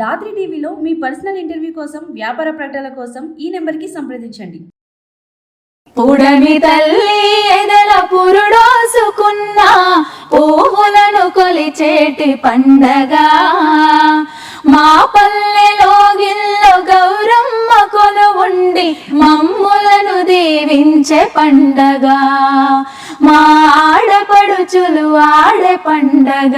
దాత్రి టీవీలో మీ personal interview కోసం, వ్యాపార ప్రకటనల కోసం ఈ నెంబర్కి సంప్రదించండి. పుడమి తల్లి ఎదల పురుడోసుకున్న పువ్వులను కొలిచేటి పండగ, మా పల్లెలో గిల్లో గౌరమ్మ కొలువుండి మమ్ములను దీవించే పండగ, మా ఆడపడుచులు ఆడే పండగ.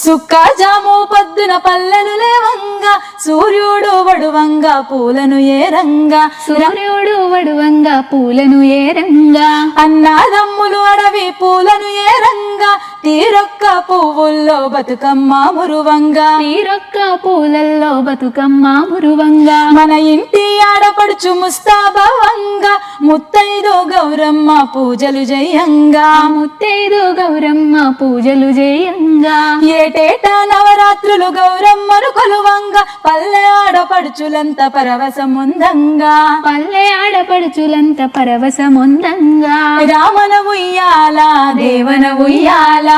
సుక్కజాము పొద్దున పల్లెలు లేవంగా, సూర్యుడు వడువంగా పూలను ఏరంగా, సూర్యుడు వడువంగా పూలను ఏరంగా, అన్నాదమ్ములు అడవి పూలను ఏరంగా, తీరొక్క పువ్వుల్లో బతుకమ్మ మురువంగా, తీరొక్క పూలల్లో బతుకమ్మ మురువంగా, మన ఇంటి ఆడపడుచు ముస్తాబవంగా, ముత్తైదు గౌరమ్మ పూజలు జయంగా, ముత్తైదు గౌరమ్మ పూజలు చేయంగా, ఏటేటా నవరాత్రులు గౌరమ్మను కొలువంగా, పల్లె ఆడపడుచులంతా పరవశముందంగా, పల్లె ఆడపడుచులంత పరవశముందంగా, రామన ఉయ్యాల దేవన ఉయ్యాల,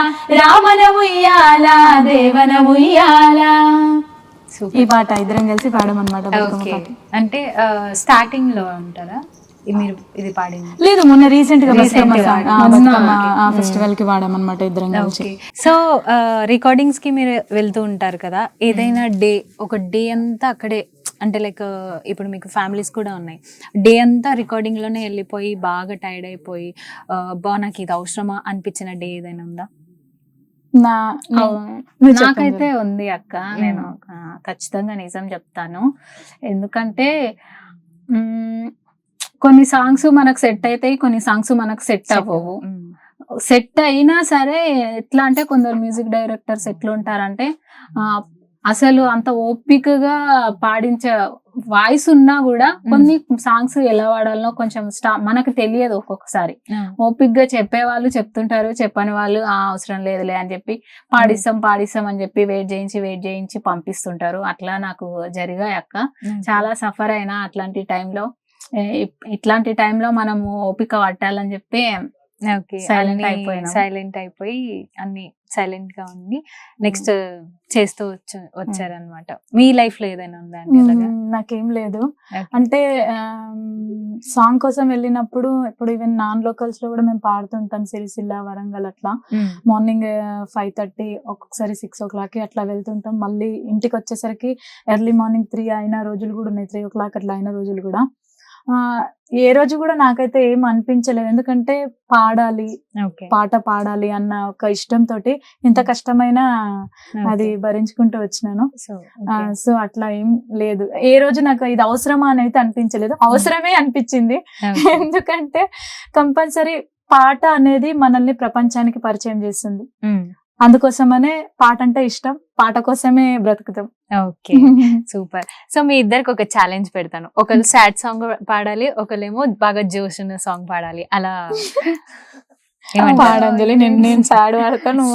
రామన ఉయ్యాల దేవన ఉయ్యాల. ఈ పాట ఇద్దరం కలిసి పాడమన్నమాట. అంటే స్టార్టింగ్ లో ఉంటారా మీరు ఇది పాడింది? లేదు, మొన్న రీసెంట్ గా ఫెస్టివల్ కి వాడామన్నమాట ఇద్దరం కలిసి. సో రికార్డింగ్స్ కి మీరు వెళ్తూ ఉంటారు కదా, ఏదైనా ఒక డే అంతా అక్కడే, అంటే లైక్ ఇప్పుడు మీకు ఫ్యామిలీస్ కూడా ఉన్నాయి, డే అంతా రికార్డింగ్ లోనే వెళ్ళిపోయి బాగా టైర్డ్ అయిపోయి నాకు ఇది అవసరమా అనిపించిన డే ఏదైనా ఉందా? నాకైతే ఉంది అక్క. నేను ఖచ్చితంగా నిజం చెప్తాను. ఎందుకంటే కొన్ని సాంగ్స్ మనకు సెట్ అవుతాయి, కొన్ని సాంగ్స్ మనకు సెట్ అవ్వవు. సెట్ అయినా సరే ఎట్లా అంటే కొందరు మ్యూజిక్ డైరెక్టర్స్ ఎట్లా ఉంటారంటే అసలు అంత ఓపికగా పాడించే వాయిస్ ఉన్నా కూడా కొన్ని సాంగ్స్ ఎలా వాడాలనో కొంచెం మనకు తెలియదు. ఒక్కొక్కసారి ఓపికగా చెప్పేవాళ్ళు చెప్తుంటారు, చెప్పని వాళ్ళు అవసరం లేదులే అని చెప్పి పాడిస్తాం అని చెప్పి వెయిట్ చేయించి పంపిస్తుంటారు. అట్లా నాకు జరిగాయి అక్క. చాలా సఫర్ అయినా అట్లాంటి టైంలో. ఇట్లాంటి టైంలో మనము ఓపిక పట్టాలని చెప్పి సైలెంట్ అయిపోయి అన్ని సైలెంట్ గా ఉండి నెక్స్ట్ చేస్తూ వచ్చారనమాట. మీ లైఫ్ లో ఏదైనా ఉందా? నాకేం లేదు. అంటే సాంగ్ కోసం వెళ్ళినప్పుడు ఇప్పుడు ఈవెన్ నాన్ లోకల్స్ లో కూడా మేము పాడుతుంటాం. సిరిసిల్ల, వరంగల్ అట్లా మార్నింగ్ 5:30 ఒక్కొక్కసారి 6 o'clock అట్లా వెళ్తుంటాం. మళ్ళీ ఇంటికి వచ్చేసరికి ఎర్లీ మార్నింగ్ 3 అయిన రోజులు కూడా ఉన్నాయి, 3 o'clock అట్లా అయిన రోజులు కూడా. ఏ రోజు కూడా నాకైతే ఏం అనిపించలేదు. ఎందుకంటే పాట పాడాలి అన్న ఒక ఇష్టంతో ఇంత కష్టమైనా అది భరించుకుంటూ వచ్చినాను. సో అట్లా ఏం లేదు. ఏ రోజు నాకు ఇది అవసరమా అని అయితే అనిపించలేదు, అవసరమే అనిపించింది. ఎందుకంటే కంపల్సరీ పాట అనేది మనల్ని ప్రపంచానికి పరిచయం చేస్తుంది. అందుకోసమనే పాట అంటే ఇష్టం, పాట కోసమే బ్రతుకుతాం. Okay, super. సో మీ ఇద్దరికి ఒక ఛాలెంజ్ పెడతాను. ఒకరు సాడ్ సాంగ్ పాడాలి, ఒకరేమో బాగా జోష్ ఉన్న సాంగ్ పాడాలి. అలా పాడంజలి. నేను సాడ్ పాడతాను,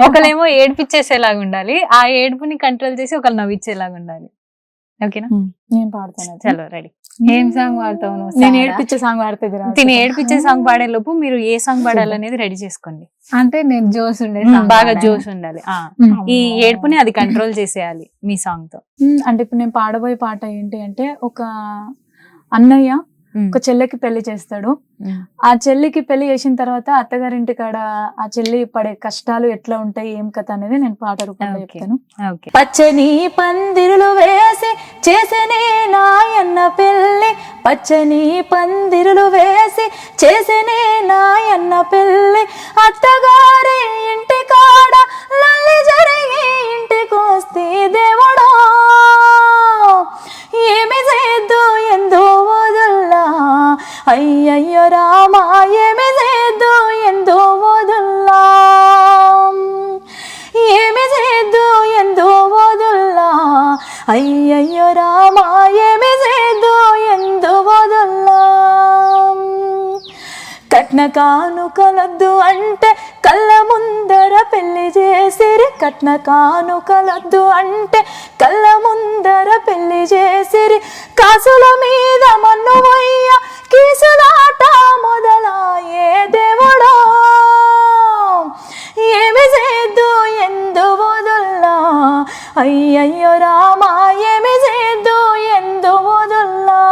ఒకరేమో ఏడ్పిచ్చేసేలాగా ఉండాలి, ఆ ఏడుపుని కంట్రోల్ చేసి ఒకరు నవ్విచ్చేలాగా ఉండాలి. ఓకేనా? నేను పాడతాను. చలో రెడీ. ఏం సాంగ్ పాడతావు? నేను ఏడ్పించే సాంగ్ పాడుతుంది. తిని ఏడ్పించే సాంగ్ పాడే లోపు మీరు ఏ సాంగ్ పాడాలనేది రెడీ చేసుకోండి. అంటే నేను జోష్ బాగా జోష్ ఉండాలి, ఈ ఏడుపుని అది కంట్రోల్ చేసేయాలి మీ సాంగ్ తో. అంటే ఇప్పుడు నేను పాడబోయే పాట ఏంటి అంటే, ఒక అన్నయ్య ఒక చెల్లికి పెళ్లి చేస్తాడు. ఆ చెల్లికి పెళ్లి చేసిన తర్వాత అత్తగారింటి కాడ ఆ చెల్లి పడే కష్టాలు ఎట్లా ఉంటాయి, ఏం కథ అనేది నేను పాట రూపంలో చెప్తాను. పచ్చని పందిరులు వేసి చేసనే నాయన్న పెళ్లి, పచ్చని పందిరులు వేసి చేసనే నాయన్న పెళ్లి, అత్తగారి ఇంటి కాడ లల్లి జరిగి ఇంటికొస్తే దేవుడా ఏమి చేద్దు ఎందో వదుల్లా, అయ్యయ్యో రామా ఏమి చేద్దు ఎందో వదుల్లా, ఏమి చేద్దు ఎందో వదుల్లా, అయ్యయ్యో రామా ఏమి చేద్దు ఎందో వదుల్లా. కట్న కానుకలొద్దు అంటే కళ్ళ ముందర పెళ్లి చేసిరి, కట్న కానుకలొద్దు అంటే కళ్ళ ముందర పెళ్లి చేసిరి, కాసుల మీద మన్ను వయ్య కీసులాట మొదలాయే దేవుడా ఏమి చేద్దు ఎందు వదుల్లా, అయ్యయ్యో రామా ఏమి చేద్దు ఎందు వదుల్లా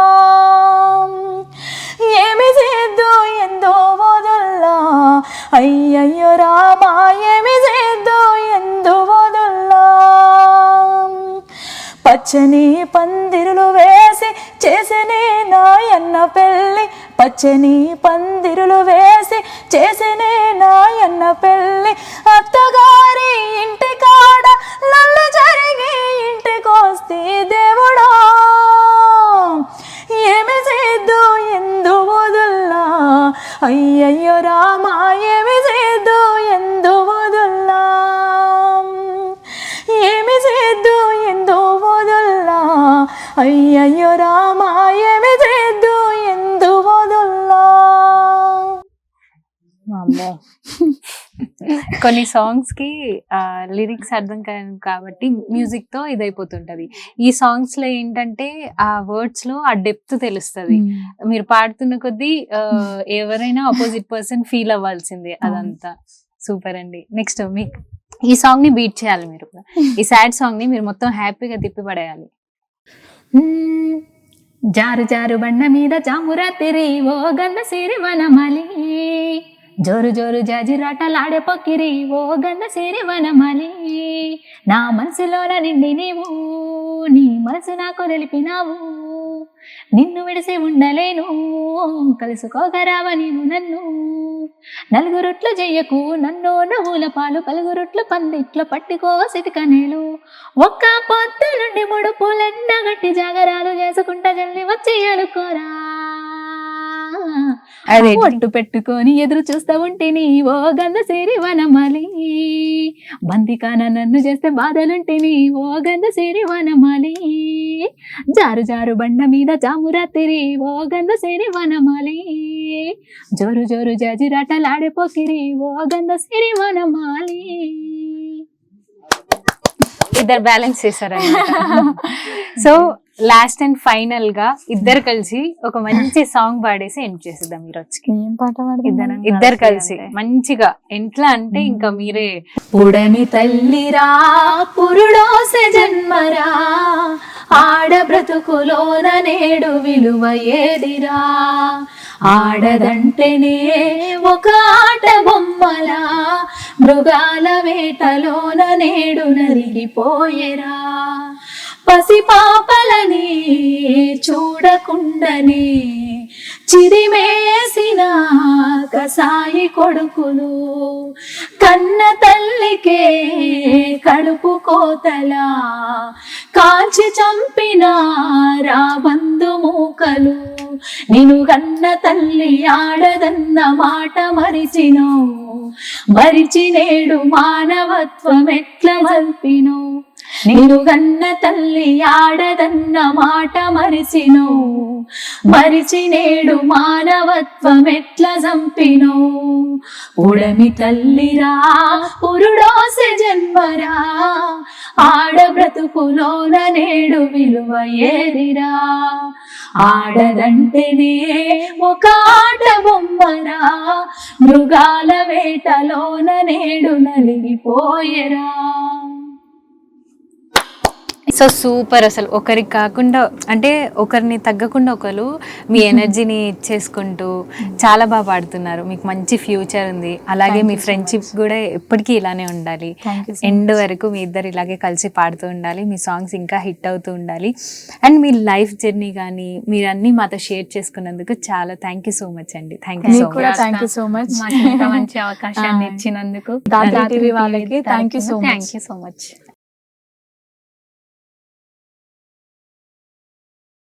ఏమి చేద్దు ఎందు వదుల్లా అయ్యయ్యో రామా ఏమి చేద్దు ఎందు వదుల్లా పచ్చని పందిరులు వేసి చేసినే నాయన్న పెళ్ళి పచ్చని పందిరులు వేసి చేసినే నాయన్న పెళ్ళి అత్తగారి ఇంటి కాడ లల్లు జరిగి ఇంటికొస్తే దేవుడా ఏమి చేద్దు ఎందు వదుల్లా అయ్యయ్యో రామా ఏమి చేద్దు ఎందు వదుల్లా ఏమి చేద్దు ఎందు వదుల్లా అయ్యయ్యో రామా ఏమి చేద్దు ఎందు వదుల్లా. అమ్మో. కొన్ని సాంగ్స్ కి లిరిక్స్ అర్థం కాదు కాబట్టి మ్యూజిక్ తో ఇదైపోతుంటది. ఈ సాంగ్స్ లో ఏంటంటే ఆ వర్డ్స్ లో ఆ డెప్త్ తెలుస్తది. మీరు పాడుతున్న కొద్దీ ఎవరైనా ఆపోజిట్ పర్సన్ ఫీల్ అవ్వాల్సిందే. అదంతా సూపర్ అండి. నెక్స్ట్ మీకు ఈ సాంగ్ ని బీట్ చేయాలి మీరు. ఈ సాడ్ సాంగ్ ని మీరు మొత్తం హ్యాపీగా తిప్పి పడేయాలి. జారు జారు బండ మీద జామురాతిరి ఓ గంధ సిరి వనమలి జోరు జోరు జాజిరాటలాడే పొక్కిరి ఓ గంధ సిరి వనమలి నా మనసులోన నిండి నీవు నీ మనసు నాకు తెలిపినావు నిన్ను విడిసి ఉండలేను కలుసుకోగరావ నీవు నన్ను నలుగురుట్లు చెయ్యకు నన్ను నవ్వుల పాలు పలుగురుట్లు పందిట్లో పట్టుకో సిటికనేలు ఒక్క పొద్దు నుండి ముడుపులెండగట్టి జాగరాలు చేసుకుంటా జల్లి వచ్చి అలుకోరా అదే ఒట్టు పెట్టుకొని ఎదురు చూస్తా ఉంటే నీ ఓ గంధ సిరి వనమలి బందికాన నన్ను చేస్తే బాధలుంటే నీ ఓ గంధ సిరి వనమలి జారు జారు బండ మీద జామురాతిరి ఓ గంధ సిరి వనమలి జోరు జోరు జాజిరాటలాడే పోకిరి ఓ గంధ సిరి వనమాలి. ఇద్దరు బ్యాలెన్స్ చేశారన్నమాట. సో లాస్ట్ అండ్ ఫైనల్ గా ఇద్దరు కలిసి ఒక మంచి సాంగ్ పాడేసి ఎండ్ చేసేద్దాం ఈ రోజుకి. ఏం పాట పాడదాం? ఇద్దరు కలిసి మంచిగా ఎట్లా అంటే ఇంకా మీరే పుడమి తల్లిరా పురుడోసె జన్మరా ఆడ బ్రతుకులోన నేడు విలువ ఏదిరా ఆడదంటేనే ఒక ఆట బొమ్మలా మృగాల వేటలోన నేడు నలిగిపోయేరా పసిపాపలని చూడకుండానే చిరిమేసిన కసాయి కొడుకులు కన్న తల్లికే కడుపు కోతలా కాల్చి చంపిన రాబందు మూకలు నిన్ను కన్న తల్లి ఆడదన్న మాట మరిచినో మరిచి నేడు మానవత్వం ఎట్లా మల్పినో నిన్ను కన్న తల్లి ఆడదన్న మాట మరిచినో మరిచి నేడు మానవత్వం ఎట్లా చంపినో ఉడమి తల్లిరా పురుడోసె జన్మరా ఆడ బ్రతుకులోన నేడు విలువ ఏదిరా ఆడదంటేనే ఒక ఆట బొమ్మరా మృగాల వేటలోన నేడు నలిగిపోయేరా. So super. అసలు ఒకరికి కాకుండా అంటే ఒకరిని తగ్గకుండా ఒకరు మీ ఎనర్జీని ఇచ్చేసుకుంటూ చాలా బాగా పాడుతున్నారు. మీకు మంచి ఫ్యూచర్ ఉంది. అలాగే మీ ఫ్రెండ్షిప్ కూడా ఎప్పటికీ ఇలానే ఉండాలి. ఎండ్ వరకు మీ ఇద్దరు ఇలాగే కలిసి పాడుతూ ఉండాలి. మీ సాంగ్స్ ఇంకా హిట్ అవుతూ ఉండాలి. అండ్ మీ లైఫ్ జర్నీ కానీ మీరు అన్ని మాతో షేర్ చేసుకున్నందుకు చాలా థ్యాంక్ యూ సో మచ్ అండి. Thank you so much. మంచి అవకాశాన్ని ఇచ్చినందుకు దాత్రి టీవీ వాళ్ళకి థ్యాంక్ యూ సో మచ్.